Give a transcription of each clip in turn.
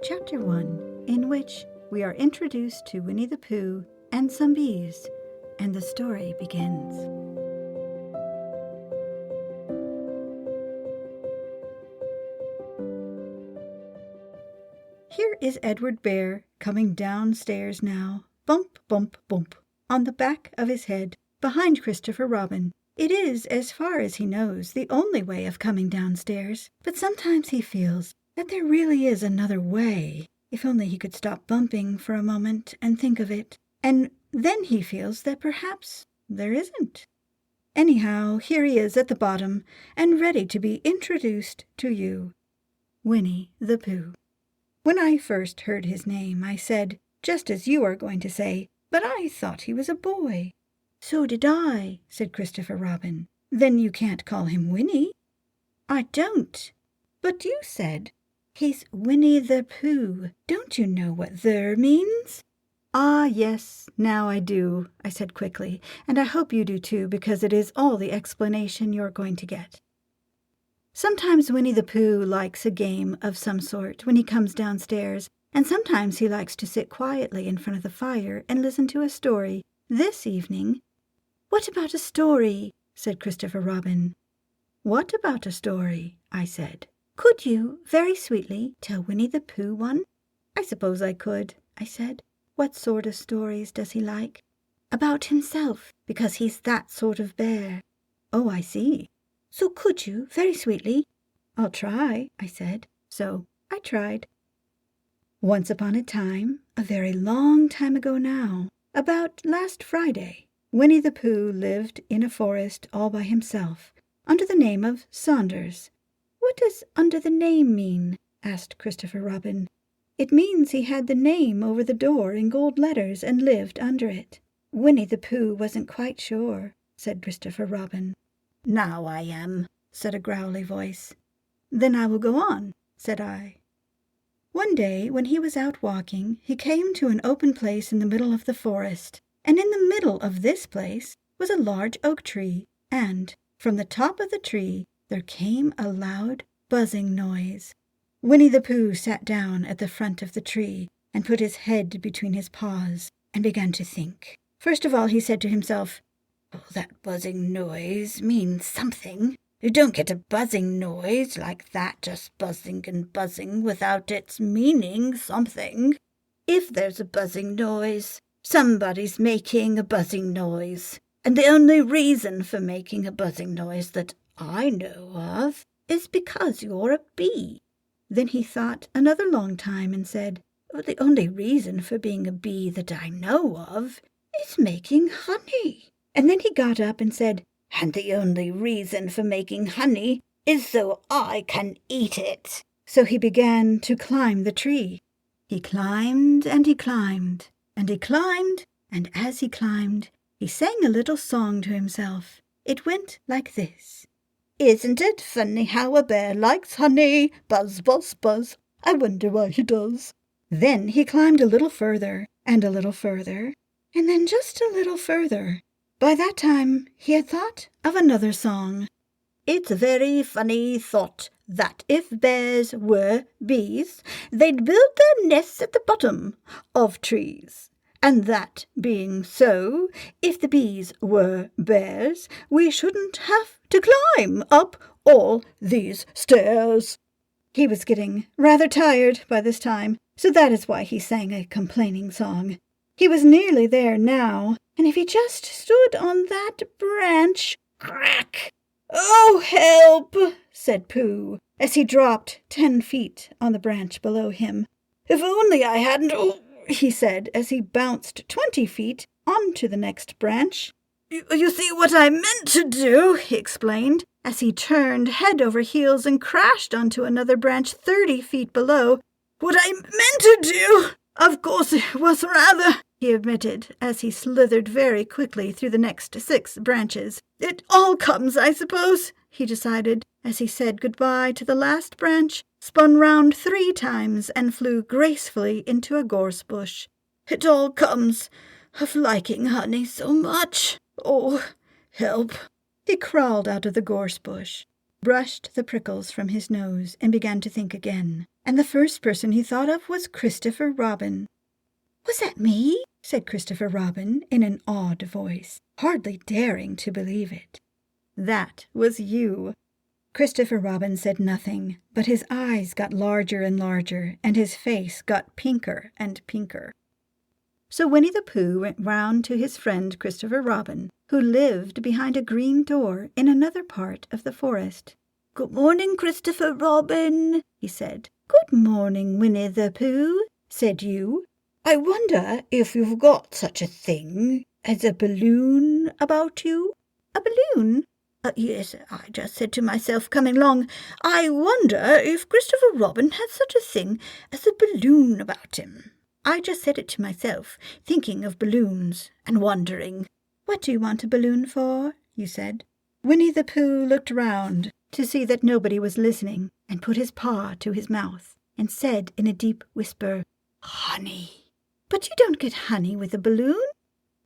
Chapter 1, in which we are introduced to Winnie-the-Pooh and some bees, and the story begins. Here is Edward Bear coming downstairs now, bump, bump, bump, on the back of his head, behind Christopher Robin. It is, as far as he knows, the only way of coming downstairs, but sometimes he feels that there really is another way, if only he could stop bumping for a moment and think of it, and then he feels that perhaps there isn't. Anyhow, here he is at the bottom, and ready to be introduced to you. Winnie-the-Pooh. When I first heard his name, I said, just as you are going to say, but I thought he was a boy. So did I, said Christopher Robin. Then you can't call him Winnie. I don't. But you said, he's Winnie-the-Pooh. Don't you know what "the" means? Ah, yes, now I do, I said quickly, and I hope you do too, because it is all the explanation you're going to get. Sometimes Winnie-the-Pooh likes a game of some sort when he comes downstairs, and sometimes he likes to sit quietly in front of the fire and listen to a story. This evening, "What about a story?" said Christopher Robin. "What about a story?" I said. "Could you, very sweetly, tell Winnie-the-Pooh one?" "I suppose I could," I said. "What sort of stories does he like?" "About himself, because he's that sort of bear." "Oh, I see. So could you, very sweetly?" "I'll try," I said. So I tried. Once upon a time, a very long time ago now, about last Friday, Winnie-the-Pooh lived in a forest all by himself, under the name of Saunders. "What does under the name mean?" asked Christopher Robin. "It means he had the name over the door in gold letters and lived under it." Winnie-the-Pooh wasn't quite sure, said Christopher Robin. "Now I am," said a growly voice. "Then I will go on," said I. One day, when he was out walking, he came to an open place in the middle of the forest, and in the middle of this place was a large oak tree, and from the top of the tree there came a loud buzzing noise. Winnie-the-Pooh sat down at the front of the tree and put his head between his paws and began to think. First of all he said to himself, "Oh, that buzzing noise means something. You don't get a buzzing noise like that, just buzzing and buzzing, without its meaning something. If there's a buzzing noise, somebody's making a buzzing noise. And the only reason for making a buzzing noise that I know of is because you're a bee." Then he thought another long time and said, "Oh, the only reason for being a bee that I know of is making honey." And then he got up and said, "And the only reason for making honey is so I can eat it." So he began to climb the tree. He climbed and he climbed and he climbed, and as he climbed, he sang a little song to himself. It went like this. "Isn't it funny how a bear likes honey? Buzz, buzz, buzz. I wonder why he does." Then he climbed a little further and a little further, and then just a little further. By that time he had thought of another song. "It's a very funny thought that if bears were bees, they'd build their nests at the bottom of trees. And that being so, if the bees were bears, we shouldn't have to climb up all these stairs." He was getting rather tired by this time, so that is why he sang a complaining song. He was nearly there now, and if he just stood on that branch, crack! "Oh, help!" said Pooh, as he dropped 10 feet on the branch below him. "If only I hadn't—" he said, as he bounced 20 feet onto the next branch. You see what I meant to do," he explained, as he turned head over heels and crashed onto another branch 30 feet below. "What I meant to do, of course, it was rather," he admitted, as he slithered very quickly through the next 6 branches. "It all comes, I suppose," he decided, as he said goodbye to the last branch, spun round 3 times, and flew gracefully into a gorse bush. "It all comes of liking honey so much. Oh, help!" He crawled out of the gorse bush. brushed the prickles from his nose, and began to think again. And the first person he thought of was Christopher Robin. "Was that me?" said Christopher Robin in an awed voice, hardly daring to believe it. "That was you." Christopher Robin said nothing, but his eyes got larger and larger, and his face got pinker and pinker. So Winnie-the-Pooh went round to his friend Christopher Robin, who lived behind a green door in another part of the forest. "Good morning, Christopher Robin," he said. "Good morning, Winnie-the-Pooh," said you. "I wonder if you've got such a thing as a balloon about you?" "A balloon?" "Yes, I just said to myself coming along, I wonder if Christopher Robin had such a thing as a balloon about him. I just said it to myself, thinking of balloons and wondering." "What do you want a balloon for?" you said. Winnie-the-Pooh looked round to see that nobody was listening, and put his paw to his mouth, and said in a deep whisper, "Honey." "But you don't get honey with a balloon."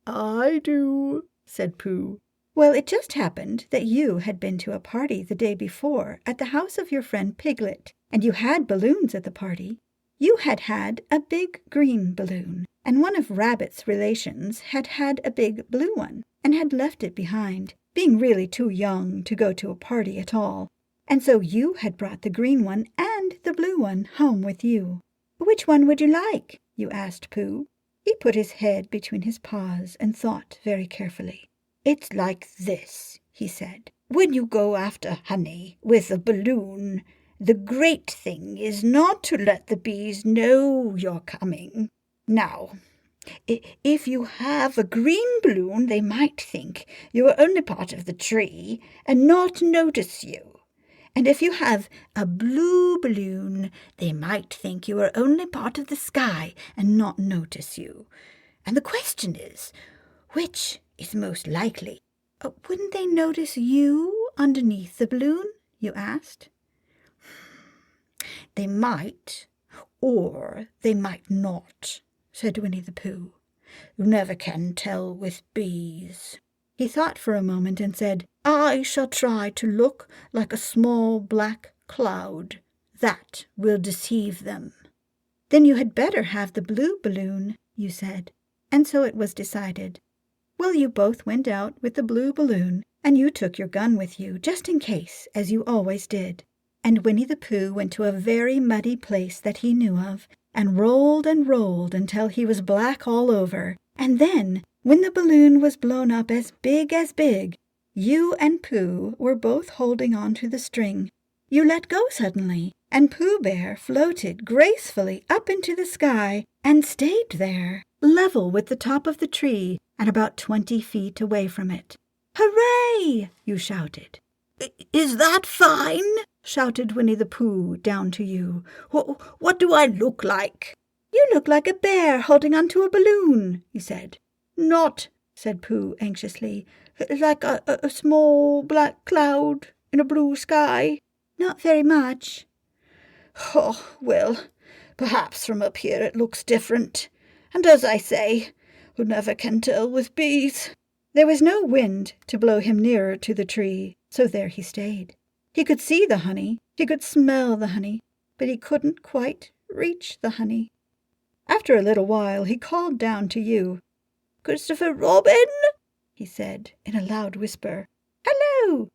"I do," said Pooh. Well, it just happened that you had been to a party the day before at the house of your friend Piglet, and you had balloons at the party. You had had a big green balloon, and one of Rabbit's relations had had a big blue one, and had left it behind, being really too young to go to a party at all. And so you had brought the green one and the blue one home with you. "Which one would you like?" you asked Pooh. He put his head between his paws and thought very carefully. "It's like this," he said. "When you go after honey with a balloon, the great thing is not to let the bees know you're coming. Now, if you have a green balloon, they might think you are only part of the tree and not notice you. And if you have a blue balloon, they might think you are only part of the sky and not notice you. And the question is, which is most likely?" "Wouldn't they notice you underneath the balloon?" you asked. "They might, or they might not," said Winnie-the-Pooh. "You never can tell with bees." He thought for a moment and said, "I shall try to look like a small black cloud. That will deceive them." "Then you had better have the blue balloon," you said. And so it was decided. Well, you both went out with the blue balloon, and you took your gun with you, just in case, as you always did. And Winnie-the-Pooh went to a very muddy place that he knew of, and rolled until he was black all over. And then, when the balloon was blown up as big, you and Pooh were both holding on to the string. You let go suddenly, and Pooh Bear floated gracefully up into the sky and stayed there, level with the top of the tree and about 20 feet away from it. "Hooray!" you shouted. "Is that fine?" shouted Winnie-the-Pooh down to you. "What do I look like?" "You look like a bear holding onto a balloon," you said. "Not," said Pooh anxiously, "like a small black cloud in a blue sky?" "Not very much." "Oh, well, perhaps from up here it looks different. And as I say, you never can tell with bees." There was no wind to blow him nearer to the tree, so there he stayed. He could see the honey, he could smell the honey, but he couldn't quite reach the honey. After a little while he called down to you. "Christopher Robin," he said in a loud whisper. "Hello."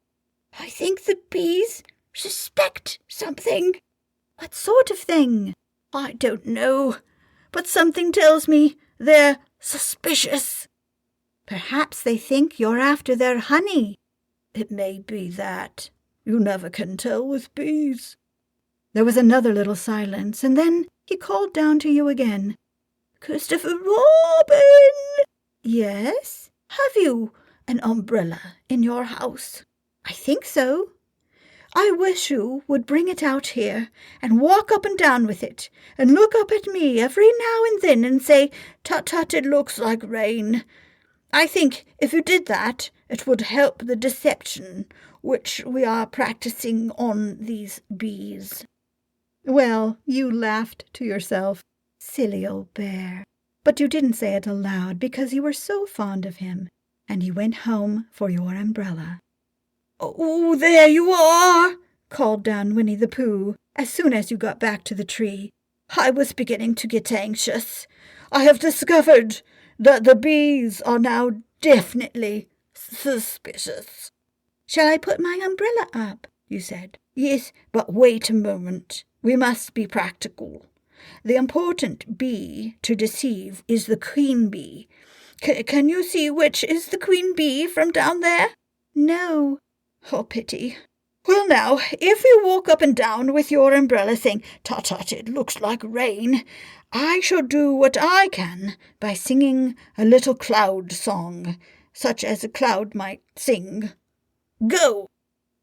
"I think the bees suspect something." "What sort of thing?" "I don't know, but something tells me they're suspicious." "Perhaps they think you're after their honey." "It may be that. You never can tell with bees." There was another little silence, and then he called down to you again. "Christopher Robin!" "Yes?" "Have you an umbrella in your house?" "I think so." "I wish you would bring it out here and walk up and down with it, and look up at me every now and then and say, 'Tut-tut, it looks like rain.' I think if you did that, it would help the deception which we are practicing on these bees." Well, you laughed to yourself. Silly old bear. But you didn't say it aloud because you were so fond of him, and you went home for your umbrella. "Oh, there you are!" called down Winnie-the-Pooh as soon as you got back to the tree. "I was beginning to get anxious. I have discovered that the bees are now definitely suspicious." "Shall I put my umbrella up?" you said. "Yes, but wait a moment. We must be practical. The important bee to deceive is the queen bee. Can you see which is the queen bee from down there?" "No." "Oh, pity. Well, now, if you walk up and down with your umbrella saying, 'Tut, tut, it looks like rain,' I shall do what I can by singing a little cloud song, such as a cloud might sing. Go!"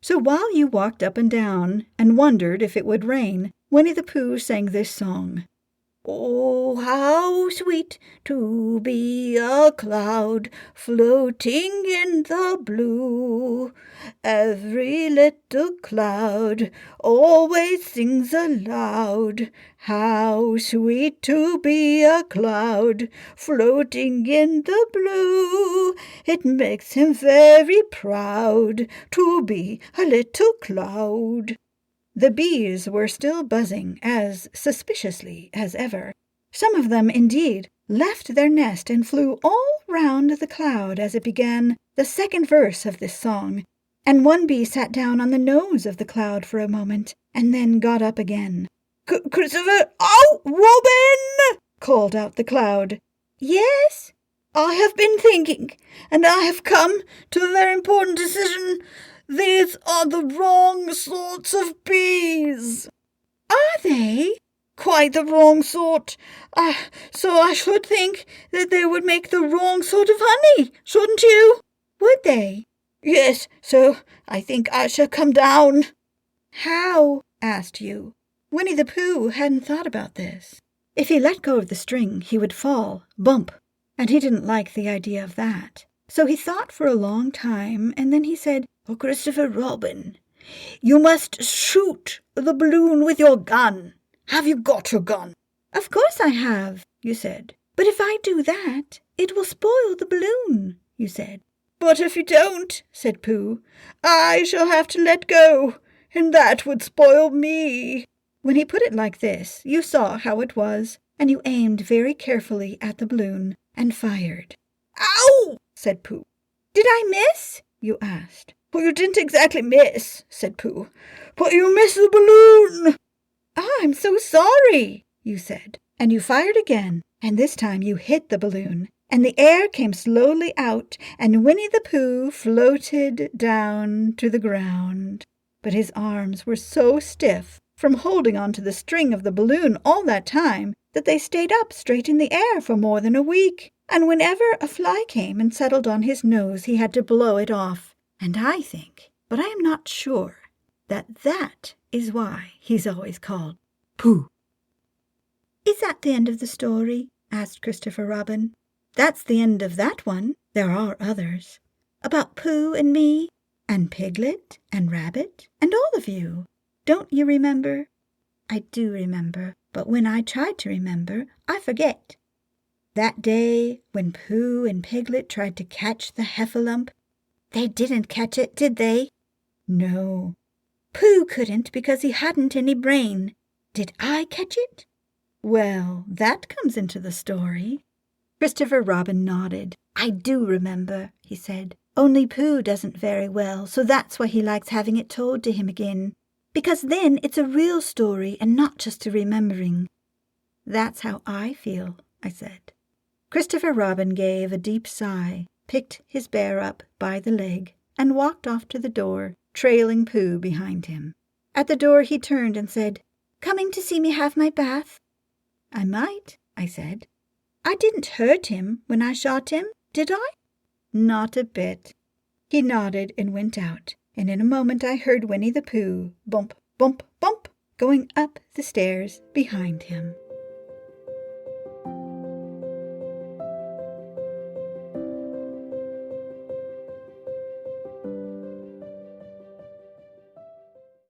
So while you walked up and down and wondered if it would rain, Winnie-the-Pooh sang this song. "Oh, how sweet to be a cloud floating in the blue. Every little cloud always sings aloud. How sweet to be a cloud floating in the blue. It makes him very proud to be a little cloud." The bees were still buzzing as suspiciously as ever. Some of them, indeed, left their nest and flew all round the cloud as it began the second verse of this song, and one bee sat down on the nose of the cloud for a moment, and then got up again. "Christopher! Oh, Robin!" called out the cloud. "Yes?" "I have been thinking, and I have come to a very important decision. These are the wrong sorts of bees." "Are they?" "Quite the wrong sort. So I should think that they would make the wrong sort of honey, shouldn't you?" "Would they?" "Yes, so I think I shall come down." "How?" asked you. Winnie-the-Pooh hadn't thought about this. If he let go of the string, he would fall, bump, and he didn't like the idea of that. So he thought for a long time, and then he said, "Oh, Christopher Robin, you must shoot the balloon with your gun. Have you got your gun?" "Of course I have," you said. "But if I do that, it will spoil the balloon," you said. "But if you don't," said Pooh, "I shall have to let go, and that would spoil me." When he put it like this, you saw how it was, and you aimed very carefully at the balloon and fired. "Ow!" said Pooh. "Did I miss?" you asked. "Well, you didn't exactly miss," said Pooh, "but you missed the balloon." "Ah, I'm so sorry," you said, and you fired again, and this time you hit the balloon, and the air came slowly out, and Winnie-the-Pooh floated down to the ground. But his arms were so stiff from holding on to the string of the balloon all that time that they stayed up straight in the air for more than a week, and whenever a fly came and settled on his nose he had to blow it off. And I think, but I am not sure, that is why he's always called Pooh. "Is that the end of the story?" asked Christopher Robin. "That's the end of that one. There are others. About Pooh and me, and Piglet and Rabbit, and all of you. Don't you remember?" "I do remember, but when I try to remember, I forget." That day when Pooh and Piglet tried to catch the heffalump, they didn't catch it, did they? No. Pooh couldn't because he hadn't any brain. Did I catch it? Well, that comes into the story. Christopher Robin nodded. "I do remember," he said. "Only Pooh doesn't very well, so that's why he likes having it told to him again. Because then it's a real story and not just a remembering." "That's how I feel," I said. Christopher Robin gave a deep sigh, picked his bear up by the leg, and walked off to the door, trailing Pooh behind him. At the door he turned and said, "Coming to see me have my bath?" "I might," I said. "I didn't hurt him when I shot him, did I?" "Not a bit." He nodded and went out, and in a moment I heard Winnie-the-Pooh bump, bump, bump, going up the stairs behind him.